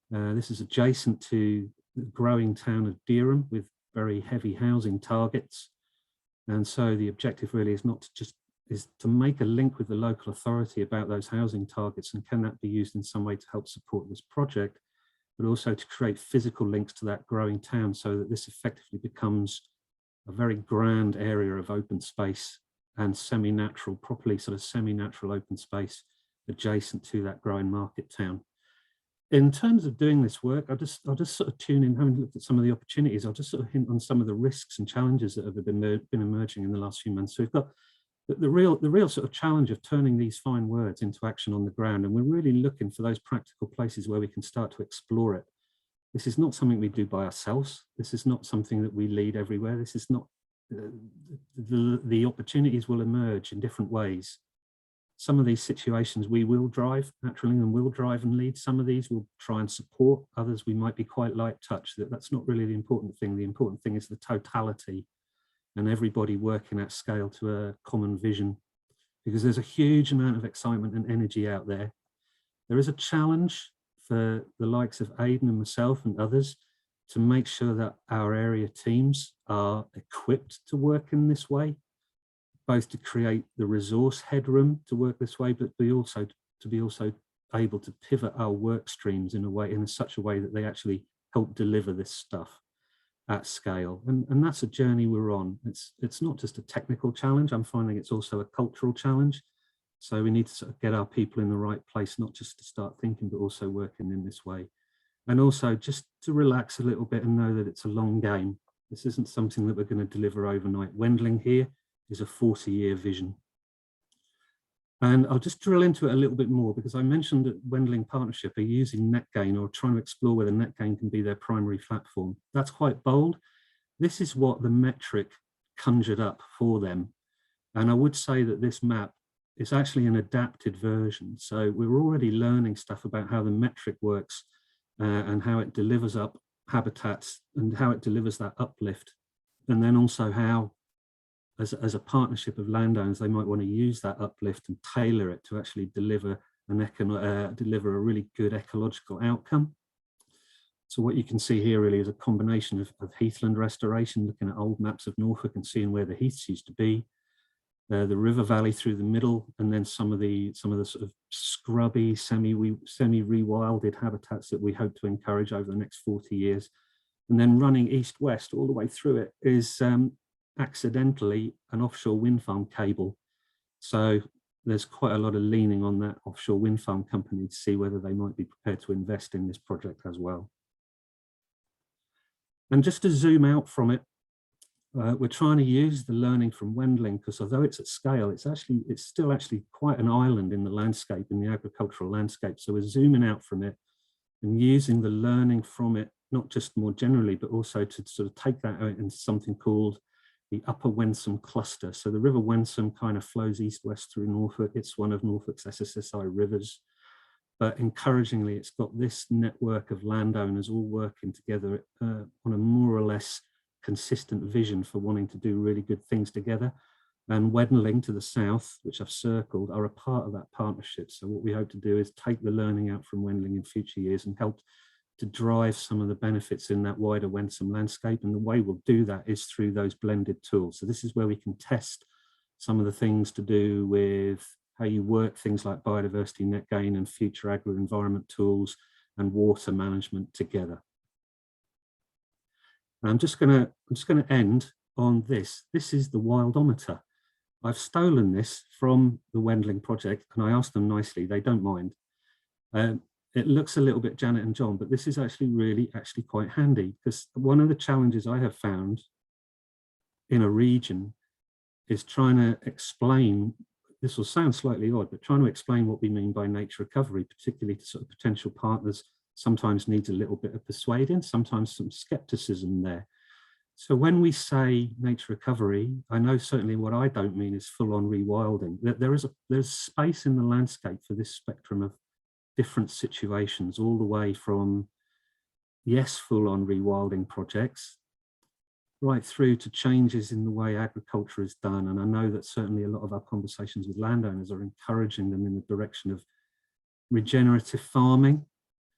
This is adjacent to the growing town of Dereham with very heavy housing targets. And so the objective really is not to just to make a link with the local authority about those housing targets, and can that be used in some way to help support this project, but also to create physical links to that growing town so that this effectively becomes a very grand area of open space and semi-natural, properly sort of semi-natural open space adjacent to that growing market town. In terms of doing this work, I'll just sort of tune in, having looked at some of the opportunities, I'll just sort of hint on some of the risks and challenges that have been emerging in the last few months. So we've got the real sort of challenge of turning these fine words into action on the ground, and we're really looking for those practical places where we can start to explore it. This is not something we do by ourselves. This is not something that we lead everywhere. This is not, the opportunities will emerge in different ways. Some of these situations we will drive, Natural England will drive and lead. Some of these will try and support, others we might be quite light touch. That's not really the important thing. The important thing is the totality and everybody working at scale to a common vision, because there's a huge amount of excitement and energy out there. There is a challenge for the likes of Aidan and myself and others to make sure that our area teams are equipped to work in this way, both to create the resource headroom to work this way, but to be also able to pivot our work streams in such a way that they actually help deliver this stuff at scale. And that's a journey we're on. It's not just a technical challenge. I'm finding it's also a cultural challenge. So we need to sort of get our people in the right place, not just to start thinking, but also working in this way. And also just to relax a little bit and know that it's a long game. This isn't something that we're going to deliver overnight. Wendling here is a 40-year vision. And I'll just drill into it a little bit more, because I mentioned that Wendling Partnership are using Net Gain, or trying to explore whether Net Gain can be their primary platform. That's quite bold. This is what the metric conjured up for them. And I would say that this map is actually an adapted version. So we're already learning stuff about how the metric works and how it delivers up habitats and how it delivers that uplift. And then also how, as a partnership of landowners, they might want to use that uplift and tailor it to actually deliver a really good ecological outcome. So what you can see here really is a combination of heathland restoration, looking at old maps of Norfolk and seeing where the heaths used to be, the river valley through the middle, and then some of the sort of scrubby, semi-rewilded habitats that we hope to encourage over the next 40 years. And then running east-west all the way through it is accidentally an offshore wind farm cable. So there's quite a lot of leaning on that offshore wind farm company to see whether they might be prepared to invest in this project as well. And just to zoom out from it, we're trying to use the learning from Wendling, because although it's at scale, it's still actually quite an island in the landscape, in the agricultural landscape. So we're zooming out from it and using the learning from it, not just more generally, but also to sort of take that out into something called the Upper Wensum Cluster. So the River Wensum kind of flows east-west through Norfolk. It's one of Norfolk's SSSI rivers. But encouragingly, it's got this network of landowners all working together on a more or less consistent vision for wanting to do really good things together. And Wendling to the south, which I've circled, are a part of that partnership. So what we hope to do is take the learning out from Wendling in future years and help to drive some of the benefits in that wider Wensum landscape. And the way we'll do that is through those blended tools. So this is where we can test some of the things to do with how you work things like Biodiversity Net Gain and future agro-environment tools and water management together. And I'm just gonna end on this. This is the wildometer. I've stolen this from the Wendling project, and I asked them nicely, they don't mind. It looks a little bit Janet and John, but this is actually quite handy, because one of the challenges I have found in a region is trying to explain, this will sound slightly odd, but trying to explain what we mean by nature recovery, particularly to sort of potential partners, sometimes needs a little bit of persuading, sometimes some skepticism there. So when we say nature recovery, I know certainly what I don't mean is full-on rewilding. There's space in the landscape for this spectrum of different situations, all the way from, yes, full-on rewilding projects, right through to changes in the way agriculture is done. And I know that certainly a lot of our conversations with landowners are encouraging them in the direction of regenerative farming.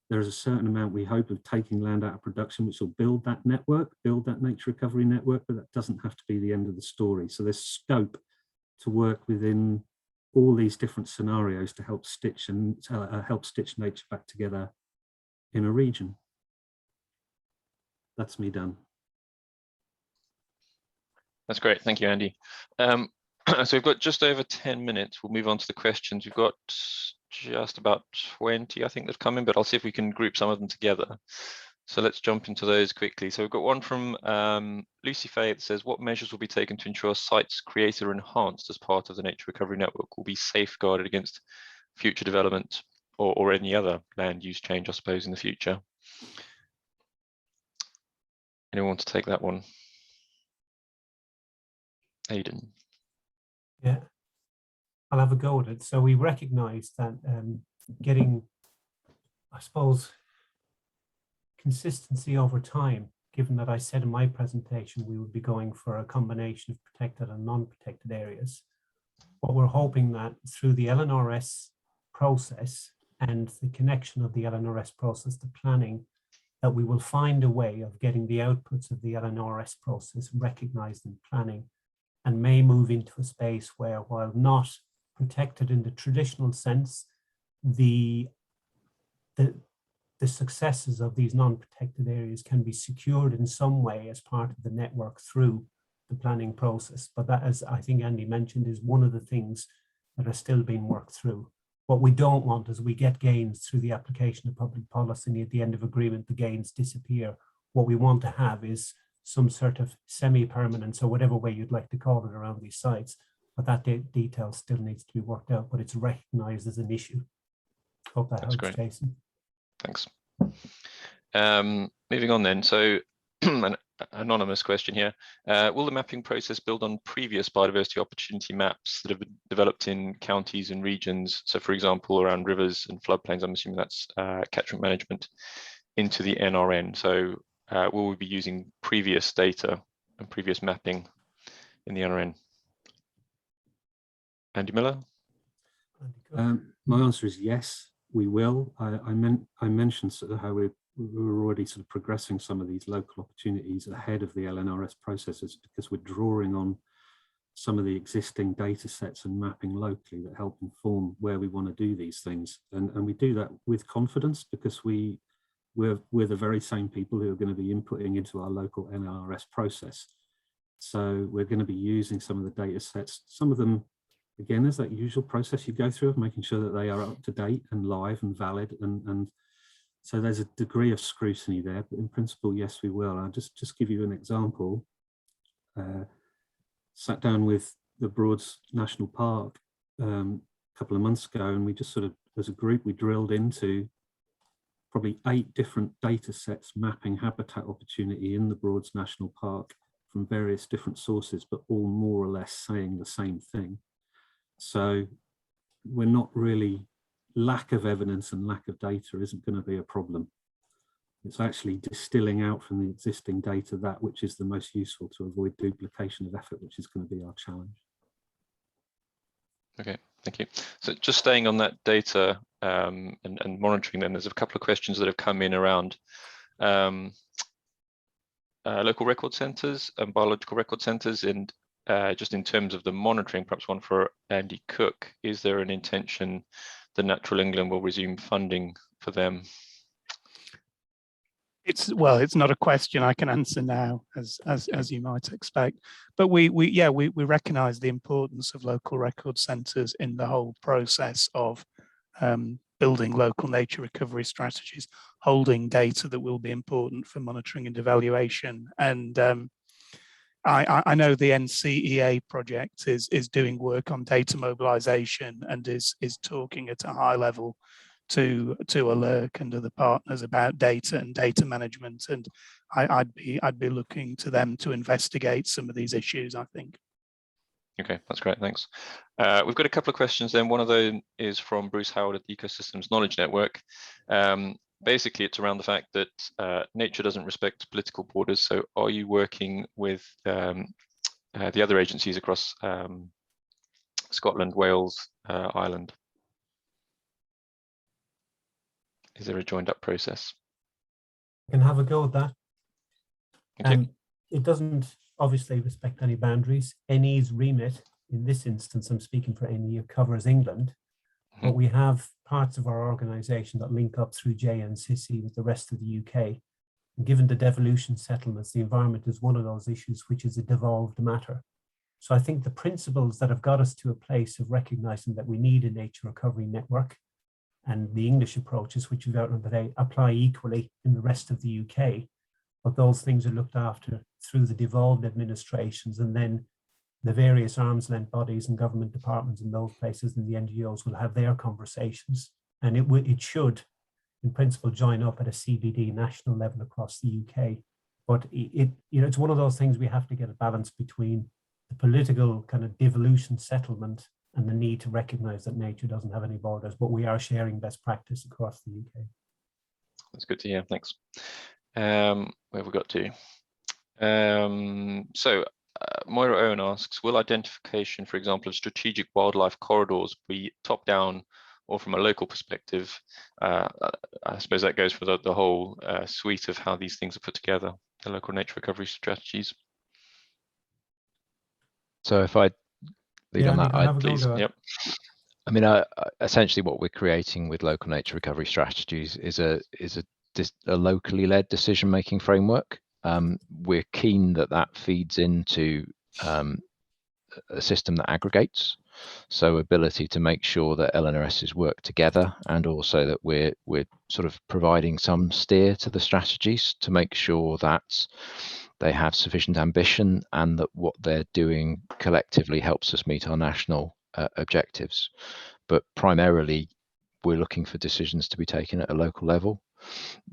There is a certain amount, we hope, of taking land out of production, which will build that network, build that nature recovery network, but that doesn't have to be the end of the story. So there's scope to work within all these different scenarios to help stitch nature back together in a region. That's me done. That's great. Thank you, Andy. So we've got just over 10 minutes. We'll move on to the questions. We've got just about 20, I think, that have come in, but I'll see if we can group some of them together. So let's jump into those quickly. So we've got one from Lucy Fay that says, what measures will be taken to ensure sites created or enhanced as part of the Nature Recovery Network will be safeguarded against future development or any other land use change, I suppose, in the future? Anyone want to take that one? Aidan. Yeah, I'll have a go at it. So we recognise that getting, I suppose, consistency over time, given that I said in my presentation we would be going for a combination of protected and non-protected areas. What we're hoping that through the LNRS process and the connection of the LNRS process to planning, that we will find a way of getting the outputs of the LNRS process recognised in planning, and may move into a space where, while not protected in the traditional sense, the successes of these non-protected areas can be secured in some way as part of the network through the planning process. But that, as I think Andy mentioned, is one of the things that are still being worked through. What we don't want is we get gains through the application of public policy, and at the end of agreement, the gains disappear. What we want to have is some sort of semi-permanence, or whatever way you'd like to call it, around these sites. But that detail still needs to be worked out, but it's recognised as an issue. Hope that helps, great. Jason. Thanks. Moving on then. So an anonymous question here. Will the mapping process build on previous biodiversity opportunity maps that have been developed in counties and regions? So for example, around rivers and floodplains, I'm assuming that's catchment management, into the NRN. So will we be using previous data and previous mapping in the NRN? Andy Millar? My answer is yes, we will. I mentioned sort of how we were already sort of progressing some of these local opportunities ahead of the LNRS processes, because we're drawing on some of the existing data sets and mapping locally that help inform where we want to do these things. And we do that with confidence, because we're the very same people who are going to be inputting into our local LNRS process. So we're going to be using some of the data sets. Some of them, again, there's that usual process you go through of making sure that they are up to date and live and valid. And so there's a degree of scrutiny there, but in principle, yes, we will. I'll just give you an example. Sat down with the Broads National Park a couple of months ago, and we just sort of, as a group, we drilled into probably 8 different data sets mapping habitat opportunity in the Broads National Park from various different sources, but all more or less saying the same thing. So we're not really, lack of evidence and lack of data isn't going to be a problem. It's actually distilling out from the existing data that which is the most useful to avoid duplication of effort, which is going to be our challenge. Okay, thank you. So just staying on that data and monitoring, then there's a couple of questions that have come in around local record centres and biological record centres, and just in terms of the monitoring, perhaps one for Andy Cooke, is there an intention that Natural England will resume funding for them? It's not a question I can answer now, as you might expect, but we recognise the importance of local record centres in the whole process of building local nature recovery strategies, holding data that will be important for monitoring and evaluation. And I know the NCEA project is doing work on data mobilisation and is talking at a high level to ALERC and other partners about data and data management, and I'd be looking to them to investigate some of these issues, I think. Okay, that's great, thanks. We've got a couple of questions then. One of them is from Bruce Howard at the Ecosystems Knowledge Network. Basically, it's around the fact that nature doesn't respect political borders. So are you working with the other agencies across Scotland, Wales, Ireland? Is there a joined up process? I can have a go at that. Okay. It doesn't obviously respect any boundaries. NE's remit, in this instance, I'm speaking for NE, covers England, but we have parts of our organisation that link up through JNCC with the rest of the UK. And given the devolution settlements, the environment is one of those issues which is a devolved matter. So I think the principles that have got us to a place of recognising that we need a nature recovery network and the English approaches, which we've outlined today, apply equally in the rest of the UK. But those things are looked after through the devolved administrations, and then the various arm's length bodies and government departments in those places and the NGOs will have their conversations. And it should, in principle, join up at a CBD national level across the UK. But it's one of those things we have to get a balance between the political kind of devolution settlement and the need to recognise that nature doesn't have any borders, but we are sharing best practice across the UK. That's good to hear, thanks. Where have we got to? Moira Owen asks, will identification, for example, of strategic wildlife corridors be top-down or from a local perspective? I suppose that goes for the whole suite of how these things are put together, the local nature recovery strategies. So if I lead on that, please. Yep. I mean, essentially what we're creating with local nature recovery strategies is a locally led decision-making framework. We're keen that feeds into a system that aggregates, so ability to make sure that LNRSs work together, and also that we're sort of providing some steer to the strategies to make sure that they have sufficient ambition and that what they're doing collectively helps us meet our national objectives. But primarily, we're looking for decisions to be taken at a local level.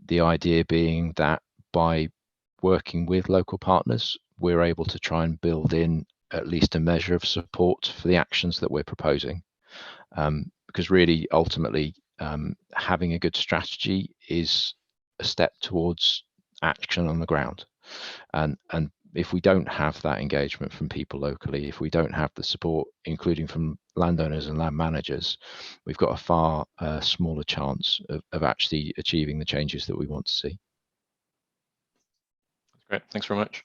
The idea being that by working with local partners, we're able to try and build in at least a measure of support for the actions that we're proposing. Because really, ultimately, having a good strategy is a step towards action on the ground. And if we don't have that engagement from people locally, if we don't have the support, including from landowners and land managers, we've got a far smaller chance of actually achieving the changes that we want to see. Great, thanks very much.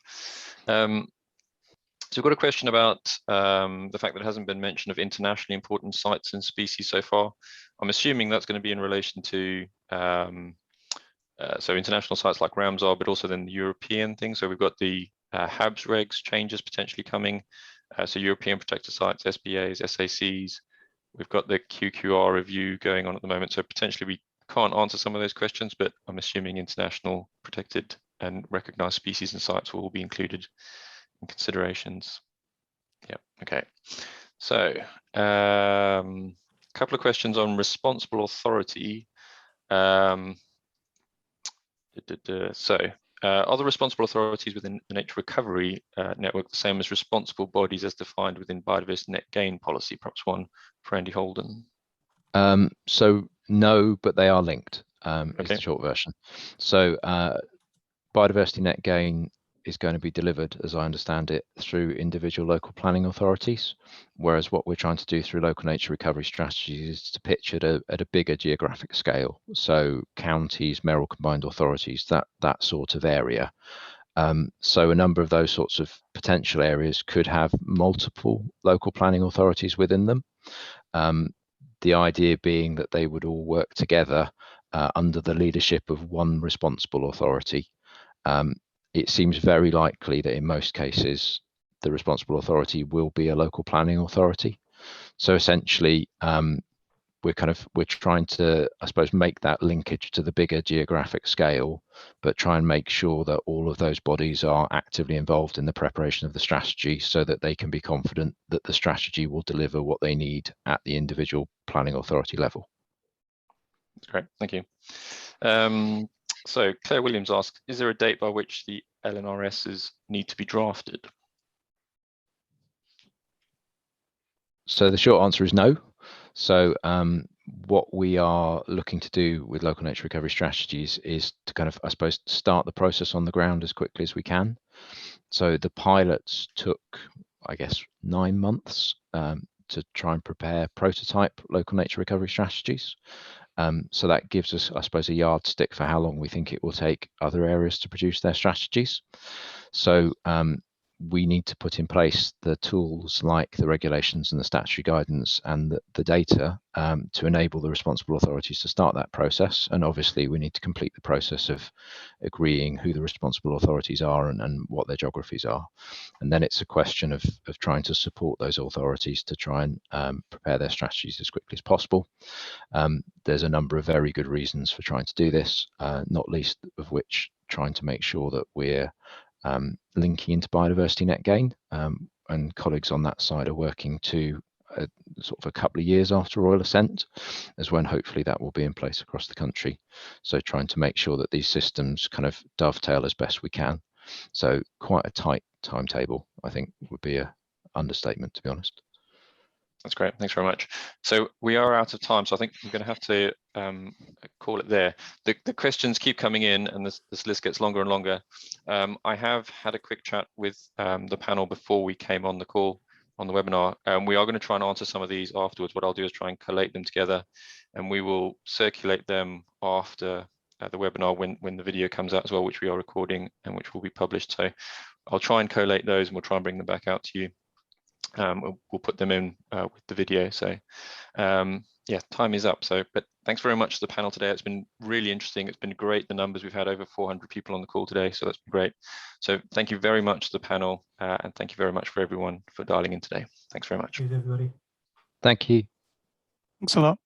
So we've got a question about the fact that it hasn't been mention of internationally important sites and species so far. I'm assuming that's going to be in relation to so international sites like Ramsar, but also then the European thing. So we've got the HABS regs changes potentially coming. So European protected sites, SBAs, SACs. We've got the QQR review going on at the moment. So potentially we can't answer some of those questions, but I'm assuming international protected and recognized species and sites will all be included in considerations. Yeah, okay. So a couple of questions on responsible authority. Are the responsible authorities within the nature recovery network the same as responsible bodies as defined within Biodiversity Net Gain policy? Perhaps one for Andy Holden. So no, but they are linked, Okay. is the short version. So Biodiversity Net Gain is going to be delivered, as I understand it, through individual local planning authorities, whereas what we're trying to do through local nature recovery strategies is to pitch at a bigger geographic scale. So counties, mayoral combined authorities, that sort of area. So a number of those sorts of potential areas could have multiple local planning authorities within them. The idea being that they would all work together under the leadership of one responsible authority. It seems very likely that in most cases, the responsible authority will be a local planning authority. So essentially, we're trying to, I suppose, make that linkage to the bigger geographic scale, but try and make sure that all of those bodies are actively involved in the preparation of the strategy so that they can be confident that the strategy will deliver what they need at the individual planning authority level. That's great, thank you. So Claire Williams asks, is there a date by which the LNRSs need to be drafted? So the short answer is no. So what we are looking to do with local nature recovery strategies is to kind of, I suppose, start the process on the ground as quickly as we can. So the pilots took, I guess, 9 months to try and prepare prototype local nature recovery strategies. So that gives us, I suppose, a yardstick for how long we think it will take other areas to produce their strategies. So we need to put in place the tools like the regulations and the statutory guidance and the data to enable the responsible authorities to start that process. And obviously we need to complete the process of agreeing who the responsible authorities are and what their geographies are. And then it's a question of trying to support those authorities to try and prepare their strategies as quickly as possible. There's a number of very good reasons for trying to do this, not least of which trying to make sure that we're linking into Biodiversity Net Gain, and colleagues on that side are working to sort of a couple of years after Royal Assent, as when hopefully that will be in place across the country. So trying to make sure that these systems kind of dovetail as best we can. So quite a tight timetable, I think, would be an understatement, to be honest. That's great. Thanks very much. So we are out of time, so I think I'm going to have to call it there. The questions keep coming in, and this list gets longer and longer. I have had a quick chat with the panel before we came on the call on the webinar, and we are going to try and answer some of these afterwards. What I'll do is try and collate them together, and we will circulate them after the webinar when the video comes out as well, which we are recording and which will be published. So I'll try and collate those, and we'll try and bring them back out to you. We'll put them in with the video. So yeah, time is up. So, but thanks very much to the panel today. It's been really interesting. It's been great. The numbers we've had over 400 people on the call today. So that's been great. So thank you very much to the panel, and thank you very much for everyone for dialing in today. Thanks very much. Thanks, everybody. Thank you. Thanks a lot.